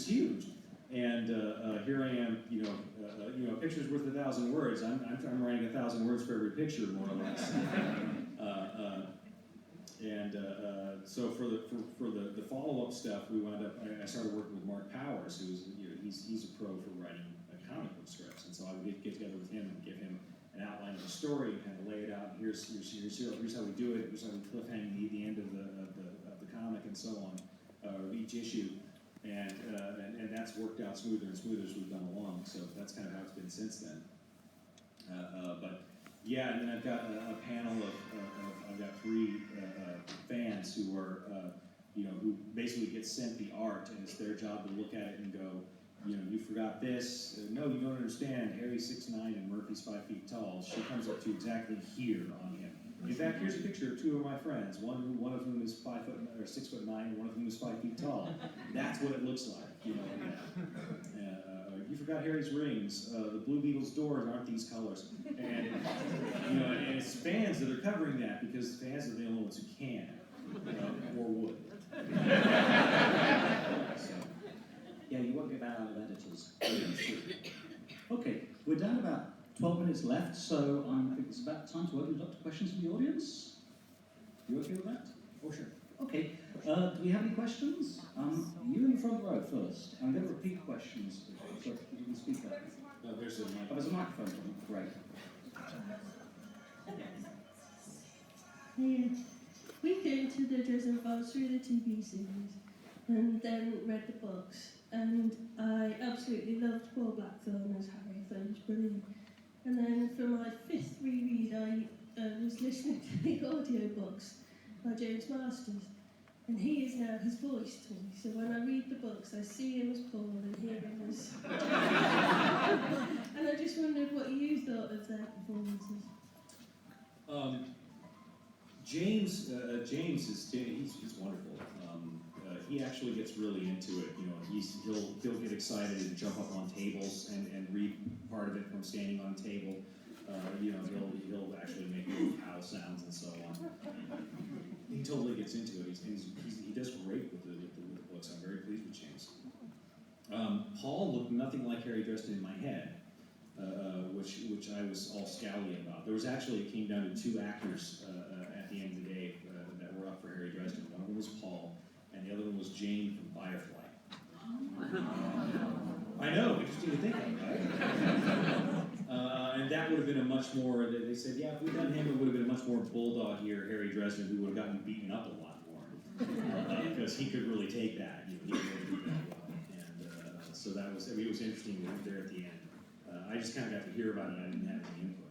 huge. And here I am, a picture's worth 1,000 words. I'm writing 1,000 words for every picture, more or less. So for the follow-up stuff, we wound up. I started working with Mark Powers, who's he's a pro for writing comic book scripts, and so I would get together with him and give him an outline of the story and kind of lay it out. Here's how we do it. Here's how we cliffhang the end of the comic and so on, of each issue. And that's worked out smoother and smoother as we've gone along. So that's kind of how it's been since then. But yeah, and then I've got a panel I've got 3 fans who are who basically get sent the art, and it's their job to look at it and go, you forgot this. No, you don't understand. Harry's 6'9" and Murphy's 5 feet tall. She comes up to exactly here on him. In fact, here's a picture of 2 of my friends. One of whom is 6'9", and one of whom is 5 feet tall. That's what it looks like, you forgot Harry's rings. The Blue Beetle's doors aren't these colors, and and it's fans that are covering that because fans are the only ones who can, or would. So. Yeah, you won't get that out of editors. Okay, we're down about 12 minutes left, so I think it's about time to open it up to questions from the audience. You okay with that? Oh, sure. Okay, do we have any questions? You in the front row first. I'm going to repeat questions, so you can speak up. There's a mic. Oh, there's a microphone. Great. Yeah. We came to the Dresden Files through the TV series and then read the books, and I absolutely loved Paul Blackthorne as Harry. I thought he was brilliant. And then for my 5th reread, I was listening to the audiobooks by James Masters, and he is now his voice to me. So when I read the books, I see him as Paul and hear him as... And I just wondered what you thought of their performances. James he's wonderful. He actually gets really into it. He'll get excited and jump up on tables and read part of it from standing on a table. He'll actually make little owl sounds and so on. He totally gets into it. He does great with the books. I'm very pleased with James. Paul looked nothing like Harry Dresden in my head, which I was all scowly about. There was actually, it came down to 2 actors at the end of the day that were up for Harry Dresden. One of them was Paul, and the other one was Jane from Firefly. I know, interesting to think of, right? And that would have been a much more, they said, yeah, if we'd done him, it would have been a much more bulldog here, Harry Dresden, who would have gotten beaten up a lot more. Because he could really take that. He could really do that well. And so that was, it was interesting there at the end. I just kind of got to hear about it. I didn't have any input.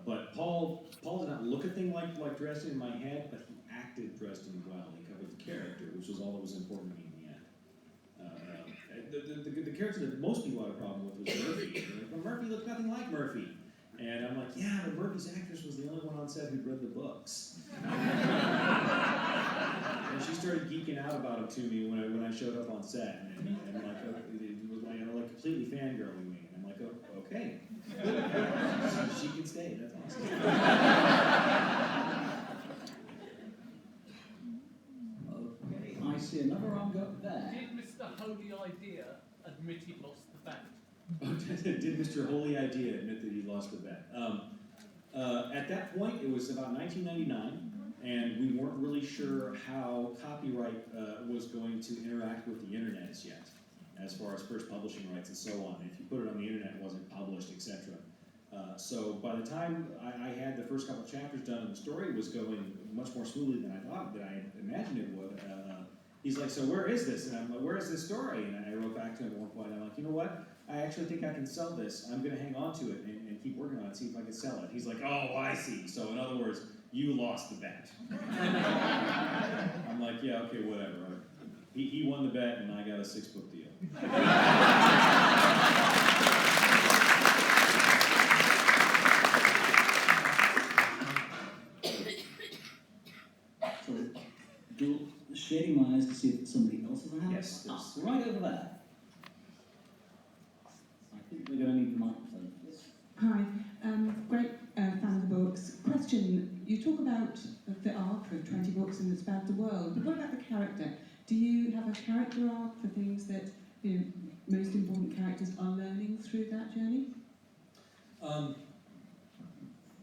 But Paul did not look a thing like Dresden in my head, but he acted Dresden well. He covered the character, which was all that was important to me in the end. The character that most people had a problem with was Murphy. Well, Murphy looked nothing like Murphy. And I'm like, yeah, but Murphy's actress was the only one on set who'd read the books. And she started geeking out about him to me when I showed up on set. And like, it was like completely fangirling me. And I'm like, oh, okay. She can stay, that's awesome. Okay, I see another arm go up there. Did Mr. Holy Idea admit he lost the bet? Did Mr. Holy Idea admit that he lost the bet? At that point, it was about 1999, and we weren't really sure how copyright was going to interact with the internet as yet, as far as first publishing rights and so on. If you put it on the internet, it wasn't published, etc. So by the time I had the first couple chapters done and the story was going much more smoothly than I had imagined it would, he's like, so where is this? And I'm like, where is this story? And I wrote back to him at one point, I'm like, you know what? I actually think I can sell this. I'm going to hang on to it and keep working on it, see if I can sell it. He's like, oh, I see. So in other words, you lost the bet. I'm like, yeah, okay, whatever. He won the bet, and I got a 6-book deal. So, Joel, shading my eyes to see if somebody else has a hand. Yes, there's- Right over there. I think we're going to need the microphone for this. Hi, great fan of the books. Question, you talk about the arc of 20 books and it's about the world, but what about the character? Do you have a character arc for things that, most important characters are learning through that journey?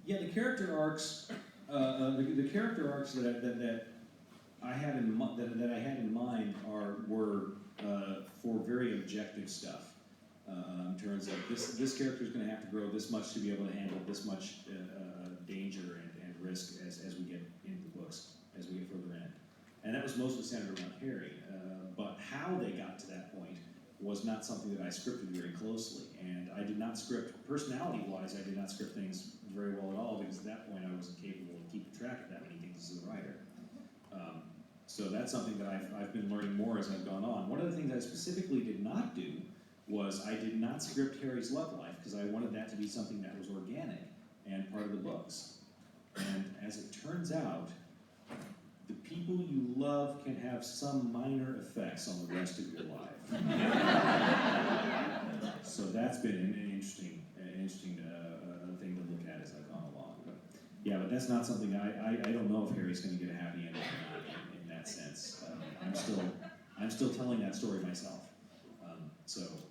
Yeah, the character arcs, the character arcs that I had in mind were for very objective stuff. In terms of this character is going to have to grow this much to be able to handle this much danger and risk as we get into the books, as we get further in. And that was mostly centered around Harry. But how they got to that point was not something that I scripted very closely. And I did not script, personality-wise, I did not script things very well at all, because at that point I wasn't capable of keeping track of that many things as a writer. So that's something that I've been learning more as I've gone on. One of the things I specifically did not do was I did not script Harry's love life, because I wanted that to be something that was organic and part of the books. And as it turns out, the people you love can have some minor effects on the rest of your life. So that's been an interesting thing to look at as I've gone along. But yeah, but that's not something I don't know if Harry's going to get a happy ending or not in that sense. I'm still telling that story myself.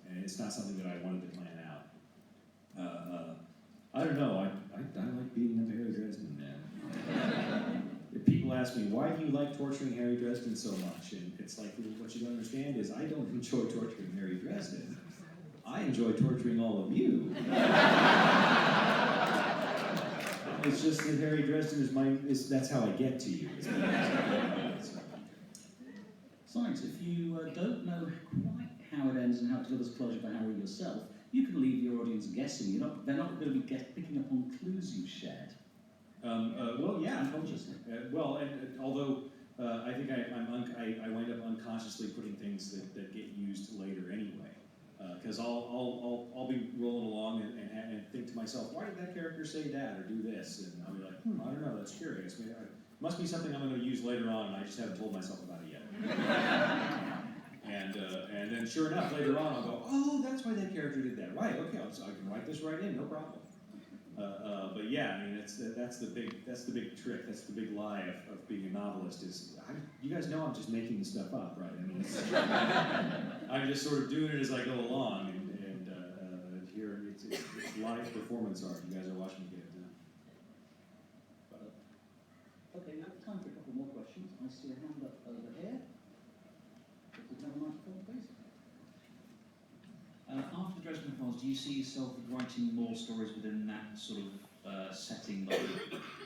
And it's not something that I wanted to plan out. I don't know. I like beating up Harry Dresden, man. If people ask me, why do you like torturing Harry Dresden so much? And it's like, what you don't understand is I don't enjoy torturing Harry Dresden. I enjoy torturing all of you. It's just that Harry Dresden that's how I get to you. Besides, if you don't know quite how it ends and how it delivers closure for Harry yourself, you can leave your audience guessing. They're not going to be picking up on clues you've shared. Well, yeah. Unconsciously. Although I think I wind up unconsciously putting things that get used later anyway. Because I'll be rolling along and think to myself, why did that character say that or do this? And I'll be like, I don't know, that's curious. Maybe it must be something I'm going to use later on, and I just haven't told myself about it yet. And then sure enough, later on I'll go, oh, that's why that character did that. Right, okay, I can write this right in, no problem. But yeah, I mean, that's the big trick. That's the big lie of being a novelist. You guys know I'm just making this stuff up, right? I mean, I'm just sort of doing it as I go along, and here it's live performance art. You guys are watching me get it done. Okay, we have time for a couple more questions. I see a hand up over here. If we can have a microphone, please. After the Dresden Files, do you see yourself writing more stories within that sort of setting, like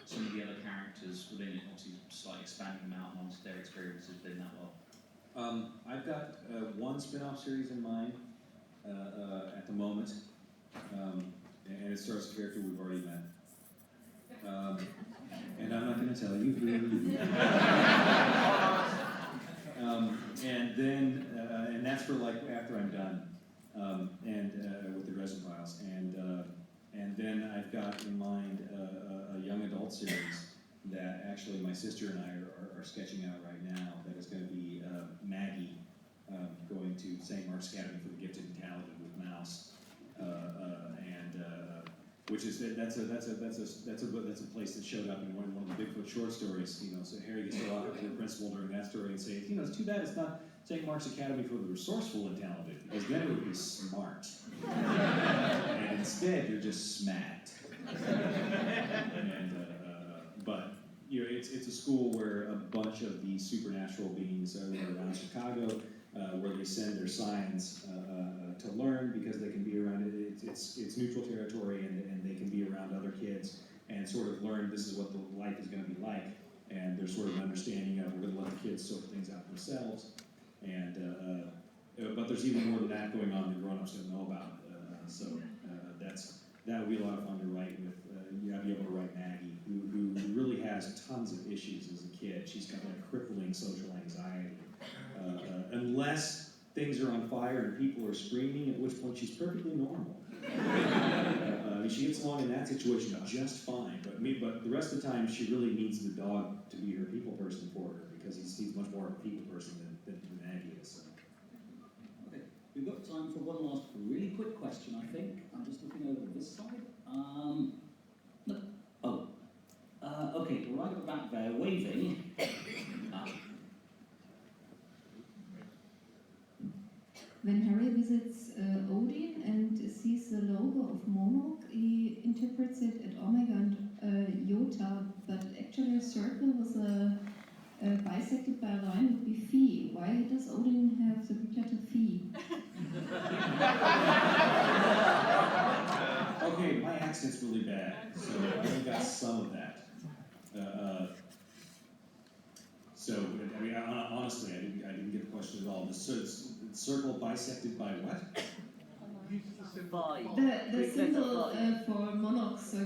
some of the other characters within it, obviously slightly expanding them out amongst their experiences within that world? I've got one spin-off series in mind at the moment, and it stars a character we've already met. And I'm not going to tell you who. And that's for like after I'm done. With the Dresden Files, and then I've got in mind a young adult series that actually my sister and I are sketching out right now. That is going to be Maggie going to St. Mark's Academy for the Gifted and Talented with Mouse, which is that's a place that showed up in one of the Bigfoot short stories. So Harry gets to walk up to the principal during that story and say, it's too bad it's not St. Mark's Academy for the Resourceful and Talented, because then it would be smart. And instead, you're just smacked. But it's a school where a bunch of these supernatural beings are around Chicago, where they send their signs to learn, because they can be around it. It's neutral territory, and they can be around other kids and sort of learn this is what the life is going to be like. And there's sort of an understanding of we're going to let the kids sort things out themselves. But there's even more than that going on that grown-ups don't know about. That would be a lot of fun to write with. Be able to write Maggie, who really has tons of issues as a kid. She's got like crippling social anxiety. unless things are on fire and people are screaming, at which point she's perfectly normal. She gets along in that situation just fine, but the rest of the time she really needs the dog to be her people person for her, because he's much more of a people person than Maggie is. So. Okay, we've got time for one last really quick question, I think. I'm just looking over this side. Okay, right at the back there, waving. When Harry visits Odin and sees the logo of Monarch, he interprets it at Omega and Iota, but actually a circle with a bisected by a line would be Phi. Why does Odin have the letter Phi? Okay, my accent's really bad, so I only got some of that. I mean, honestly, I didn't get the question at all. The circle bisected by what? The symbol for Monarch. So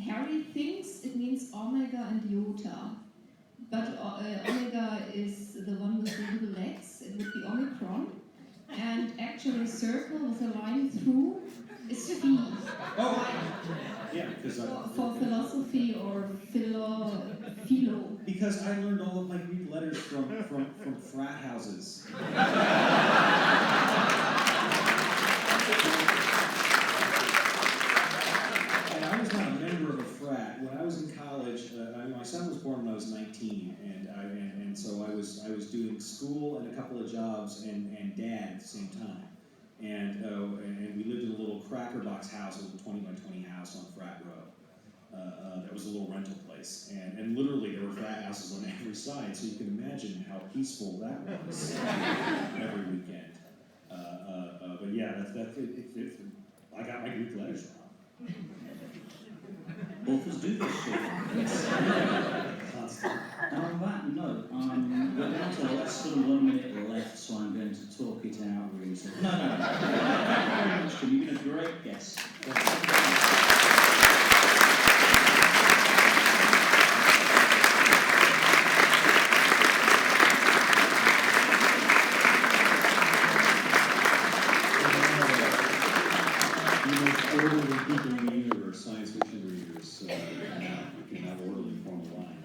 Harry thinks it means Omega and Iota, but Omega is the one with the little legs. It would be Omicron, and actually a circle with a line through is Phi. Oh, yeah, because For philosophy or philo. Because I learned all of my Greek letters from frat houses. And I was not a member of a frat. When I was in college, my son was born when I was 19, and so I was doing school and a couple of jobs and dad at the same time. And we lived in a little cracker box house, a little 20 by 20 house on Frat Row. That was a little rental place, and literally there were frat houses on every side, so you can imagine how peaceful that was every weekend. But yeah, I got my Greek letters wrong. Authors do this sort of thing. Constant. And on that note, we're down to less than 1 minute left, so I'm going to talk it out really. No. Thank you very much, Jim. You've been a great guest. Orderly people in the universe, science fiction readers, you can have orderly form of line.